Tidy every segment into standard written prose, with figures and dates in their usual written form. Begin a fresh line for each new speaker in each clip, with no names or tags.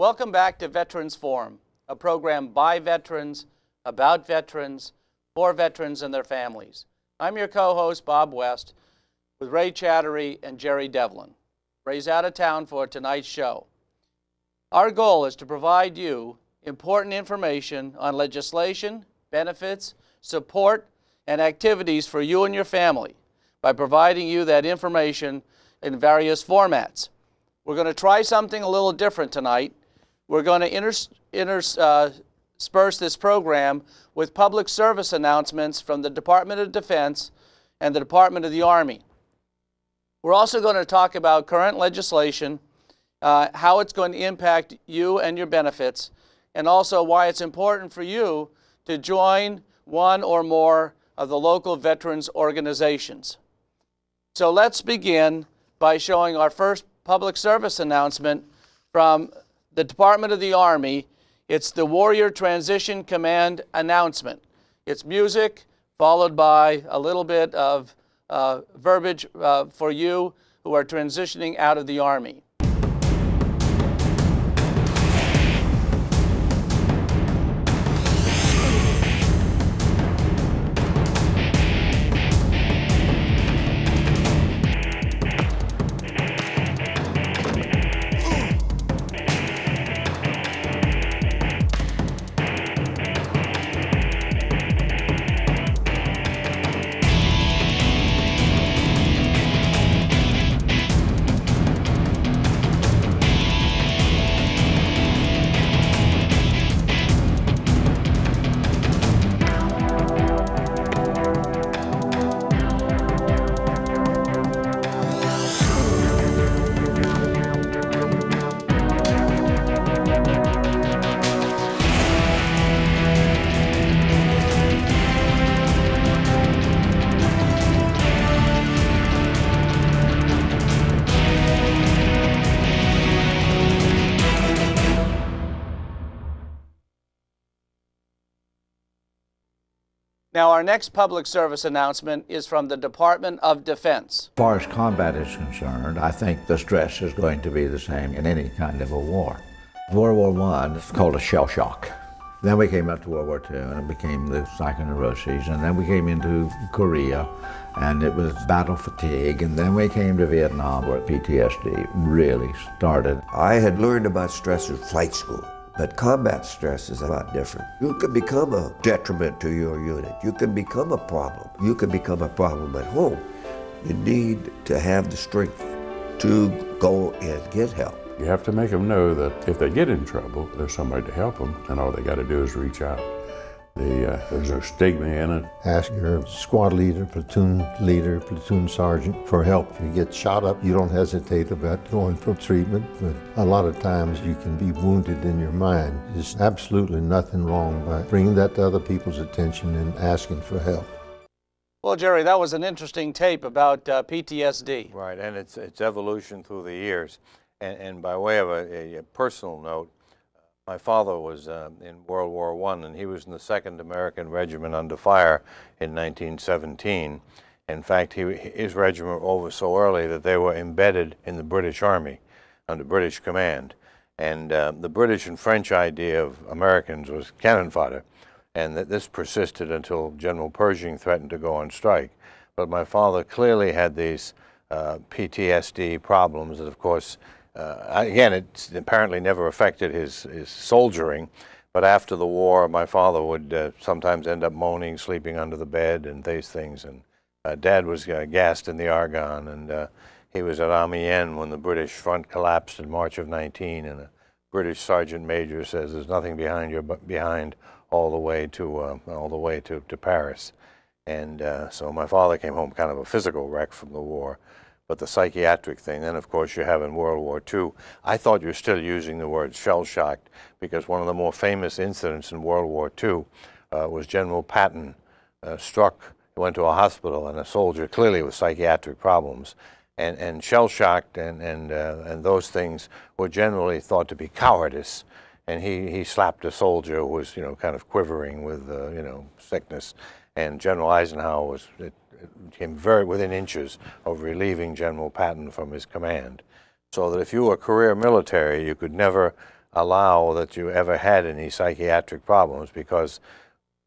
Welcome back to Veterans Forum, a program by veterans, about veterans, for veterans and their families. I'm your co-host, Bob West, with Ray Chattery and Jerry Devlin. Ray's out of town for tonight's show. Our goal is to provide you important information on legislation, benefits, support, and activities for you and your family by providing you that information in various formats. We're going to try something a little different tonight. We're going to intersperse this program with public service announcements from the Department of Defense and the Department of the Army. We're also going to talk about current legislation, how it's going to impact you and your benefits, and also why it's important for you to join one or more of the local veterans organizations. So let's begin by showing our first public service announcement from the Department of the Army. It's the Warrior Transition Command announcement. It's music followed by a little bit of verbiage for you who are transitioning out of the Army. Now, our next public service announcement is from the Department of Defense.
As far as combat is concerned, I think the stress is going to be the same in any kind of a war. World War I is called a shell shock. Then we came up to World War II and it became the psychoneuroses, and then we came into Korea and it was battle fatigue, and then we came to Vietnam where PTSD really started.
I had learned about stress in flight school. But combat stress is a lot different. You can become a detriment to your unit. You can become a problem. You can become a problem at home. You need to have the strength to go and get help.
You have to make them know that if they get in trouble, there's somebody to help them, and all they got to do is reach out. There's no stigma in it.
Ask your squad leader, platoon sergeant for help. If you get shot up, you don't hesitate about going for treatment, but a lot of times you can be wounded in your mind. There's absolutely nothing wrong by bringing that to other people's attention and asking for help.
Well, Jerry, that was an interesting tape about PTSD.
Right, and its evolution through the years. And by way of a personal note, my father was in World War I, and he was in the 2nd American Regiment under fire in 1917. In fact, his regiment was over so early that they were embedded in the British Army under British command. And the British and French idea of Americans was cannon fodder, and that this persisted until General Pershing threatened to go on strike. But my father clearly had these PTSD problems that, of course, again, it apparently never affected his soldiering, but after the war, my father would sometimes end up moaning, sleeping under the bed and these things. And Dad was gassed in the Argonne, and he was at Amiens when the British front collapsed in March of 19, and a British sergeant major says there's nothing behind all the way to Paris. And so my father came home kind of a physical wreck from the war. But the psychiatric thing, then of course you have in World War II. I thought you were still using the word shell-shocked because one of the more famous incidents in World War II was General Patton struck, went to a hospital, and a soldier clearly with psychiatric problems. And shell-shocked and those things were generally thought to be cowardice. And he slapped a soldier who was, kind of quivering with, sickness. And General Eisenhower came very within inches of relieving General Patton from his command. So that if you were career military, you could never allow that you ever had any psychiatric problems because,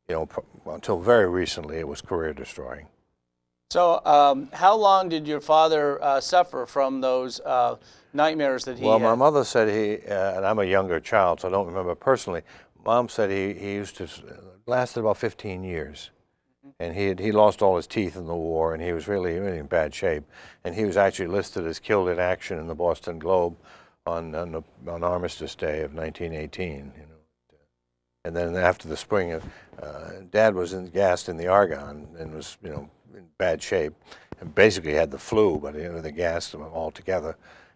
you know, until very recently it was career destroying.
So how long did your father suffer from those nightmares that he
Well,
had?
my mother said and I'm a younger child, so I don't remember personally, Mom said he used to, lasted about 15 years. And he lost all his teeth in the war, and he was really in bad shape. And he was actually listed as killed in action in the Boston Globe on Armistice Day of 1918. You know, and then after the spring, Dad was gassed in the Argonne and was, you know, in bad shape, and basically had the flu, but you know, they gassed him altogether,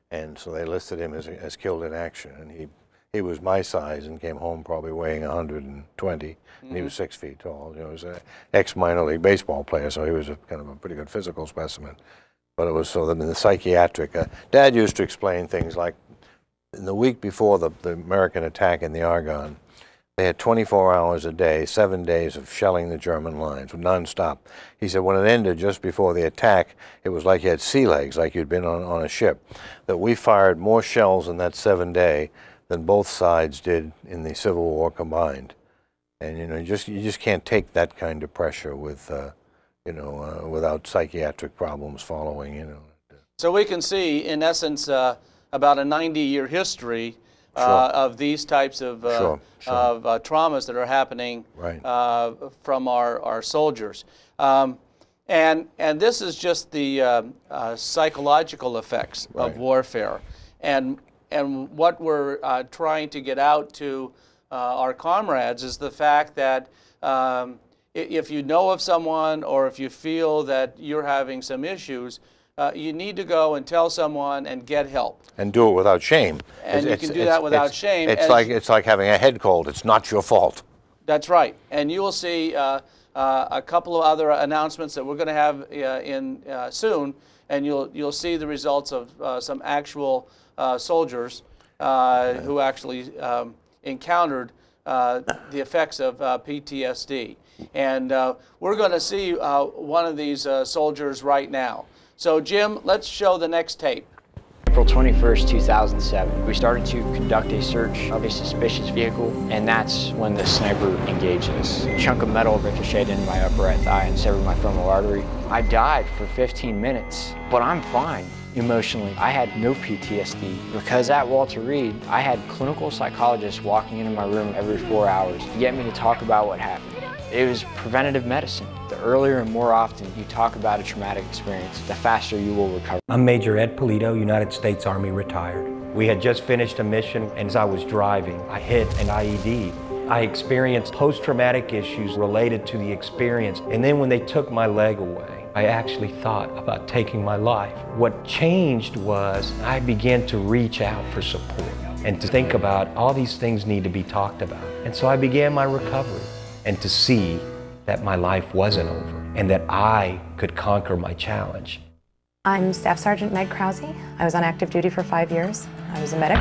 and so they listed him as killed in action. And he was my size and came home probably weighing 120. And he was 6 feet tall. You know, he was an ex-minor league baseball player, so he was kind of a pretty good physical specimen. But it was so that in the psychiatric, Dad used to explain things like, in the week before the American attack in the Argonne, they had 24 hours a day, 7 days of shelling the German lines, nonstop. He said when it ended just before the attack, it was like you had sea legs, like you'd been on a ship. That we fired more shells in that 7-day than both sides did in the Civil War combined. And you know, you just can't take that kind of pressure with, you know, without psychiatric problems following. You know.
So we can see, in essence, about a 90-year history of these types of traumas that are happening from our soldiers. And this is just the psychological effects of warfare. And what we're trying to get out to our comrades is the fact that if you know of someone or if you feel that you're having some issues, you need to go and tell someone and get help.
And do it without shame.
And you can do that without shame.
It's like having a head cold. It's not your fault.
That's right. And you will see a couple of other announcements that we're going to have soon, and you'll see the results of some actual soldiers who actually encountered the effects of PTSD. And we're going to see one of these soldiers right now. So Jim, let's show the next tape.
April 21st, 2007, we started to conduct a search of a suspicious vehicle, and that's when the sniper engaged us. A chunk of metal ricocheted into my upper right thigh and severed my femoral artery. I died for 15 minutes, but I'm fine. Emotionally, I had no PTSD because at Walter Reed, I had clinical psychologists walking into my room every 4 hours to get me to talk about what happened. It was preventative medicine. The earlier and more often you talk about a traumatic experience, the faster you will recover.
I'm Major Ed Polito, United States Army retired. We had just finished a mission, and as I was driving, I hit an IED. I experienced post-traumatic issues related to the experience, and then when they took my leg away, I actually thought about taking my life. What changed was I began to reach out for support and to think about all these things need to be talked about. And so I began my recovery, and to see that my life wasn't over and that I could conquer my challenge.
I'm Staff Sergeant Meg Krause. I was on active duty for 5 years. I was a medic,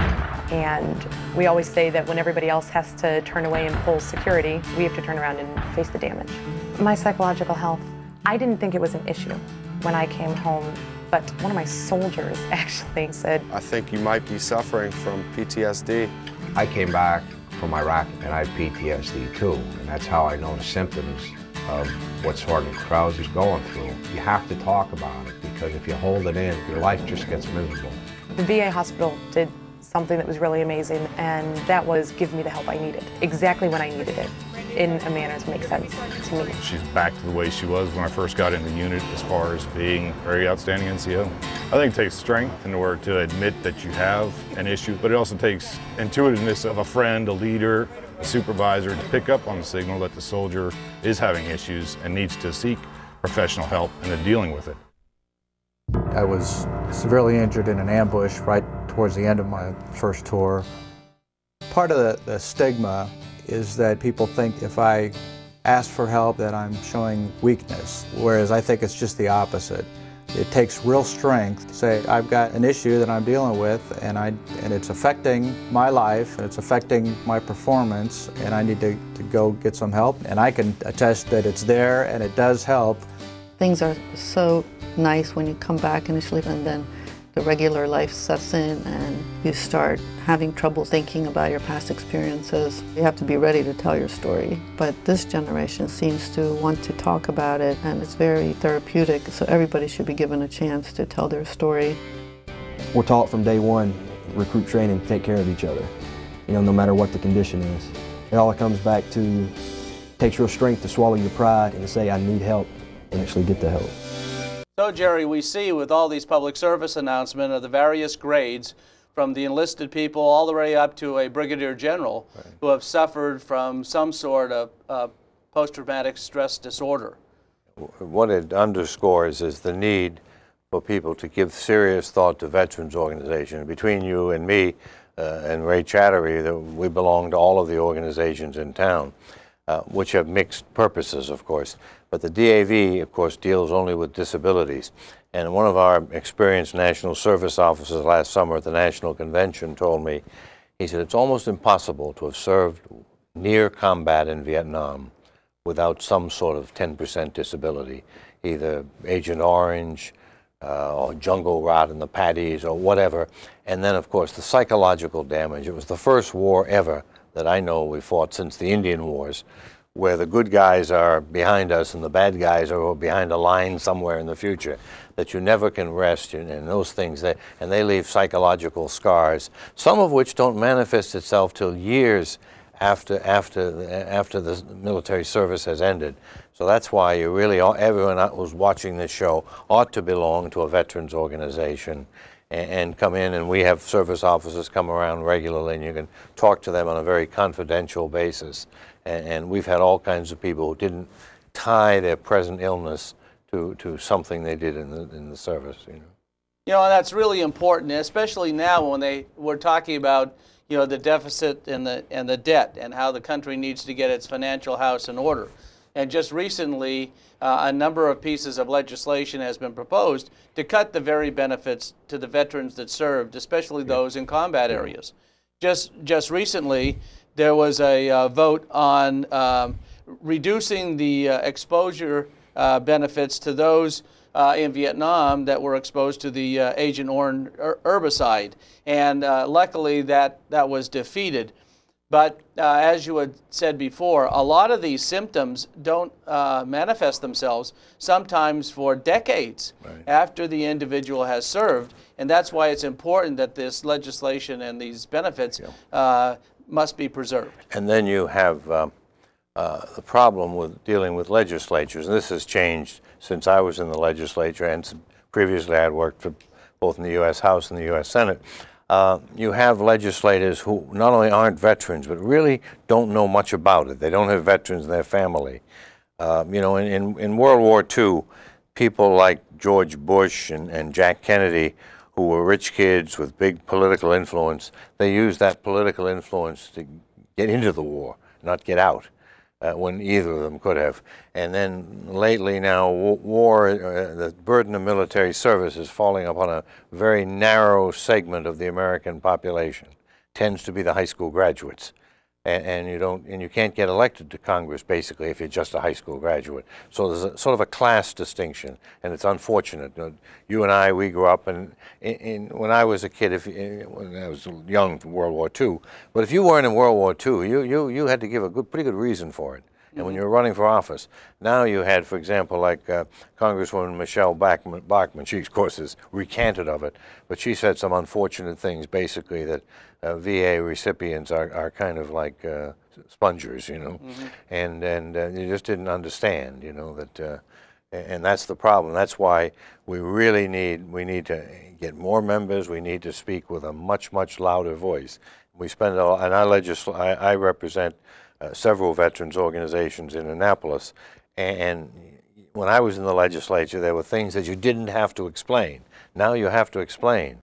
and we always say that when everybody else has to turn away and pull security, we have to turn around and face the damage. My psychological health, I didn't think it was an issue when I came home, but one of my soldiers actually said,
I think you might be suffering from PTSD.
I came back from Iraq and I had PTSD too, and that's how I know the symptoms of what Sergeant Krause is going through. You have to talk about it, because if you hold it in, your life just gets miserable.
The VA hospital did something that was really amazing, and that was give me the help I needed, exactly when I needed it, in a manner to make sense to me.
She's back to the way she was when I first got in the unit as far as being a very outstanding NCO. I think it takes strength in order to admit that you have an issue, but it also takes intuitiveness of a friend, a leader, a supervisor to pick up on the signal that the soldier is having issues and needs to seek professional help in the dealing with it.
I was severely injured in an ambush right towards the end of my first tour. Part of the stigma is that people think if I ask for help that I'm showing weakness, whereas I think it's just the opposite. It takes real strength to say, I've got an issue that I'm dealing with, and it's affecting my life, and it's affecting my performance, and I need to go get some help. And I can attest that it's there, and it does help.
Things are so nice when you come back initially, and then The regular life sets in and you start having trouble thinking about your past experiences. You have to be ready to tell your story. But this generation seems to want to talk about it, and it's very therapeutic, so everybody should be given a chance to tell their story.
We're taught from day one, recruit, train, and take care of each other, no matter what the condition is. It all comes back to, it takes real strength to swallow your pride and to say, I need help, and actually get the help.
So, Jerry, we see with all these public service announcements of the various grades, from the enlisted people all the way up to a brigadier general, right, who have suffered from some sort of post-traumatic stress disorder.
What it underscores is the need for people to give serious thought to veterans organizations. Between you and me and Ray Chattery, we belong to all of the organizations in town, which have mixed purposes, of course. But the DAV, of course, deals only with disabilities. And one of our experienced National Service officers last summer at the National Convention told me, he said, it's almost impossible to have served near combat in Vietnam without some sort of 10% disability, either Agent Orange, or jungle rot in the paddies, or whatever. And then, of course, the psychological damage. It was the first war ever that I know we fought since the Indian Wars, where the good guys are behind us and the bad guys are behind a line somewhere in the future, that you never can rest, and those things, and they leave psychological scars, some of which don't manifest itself till years after the military service has ended. So that's why you really, everyone who's watching this show ought to belong to a veterans organization and come in, and we have service officers come around regularly, and you can talk to them on a very confidential basis. And we've had all kinds of people who didn't tie their present illness to something they did in the service. And
that's really important, especially now when we're talking about the deficit and the debt and how the country needs to get its financial house in order. And just recently, a number of pieces of legislation has been proposed to cut the very benefits to the veterans that served, especially those in combat areas. Just recently, there was a vote on reducing the exposure benefits to those in Vietnam that were exposed to the Agent Orange herbicide. And luckily that was defeated. But as you had said before, a lot of these symptoms don't manifest themselves sometimes for decades after the individual has served. And that's why it's important that this legislation and these benefits must be preserved.
And then you have the problem with dealing with legislatures, and this has changed since I was in the legislature, and previously I had worked for both in the U.S. House and the U.S. Senate. You have legislators who not only aren't veterans, but really don't know much about it. They don't have veterans in their family. In World War II, people like George Bush and Jack Kennedy, who were rich kids with big political influence, they used that political influence to get into the war, not get out, when either of them could have. And then lately now, the burden of military service is falling upon a very narrow segment of the American population. Tends to be the high school graduates. And you can't get elected to Congress basically if you're just a high school graduate. So there's a sort of a class distinction, and it's unfortunate. You and I, we grew up, and when I was a kid, when I was young, World War II. But if you weren't in World War II, you had to give a pretty good reason for it. And when you were running for office, now you had, for example, like Congresswoman Michelle Bachmann, she of course is recanted of it, but she said some unfortunate things, basically that VA recipients are kind of like spongers, and you just didn't understand, that, and that's the problem. That's why we really need to get more members. We need to speak with a much louder voice. We spend and I represent several veterans organizations in Annapolis, and when I was in the legislature, there were things that you didn't have to explain. Now you have to explain.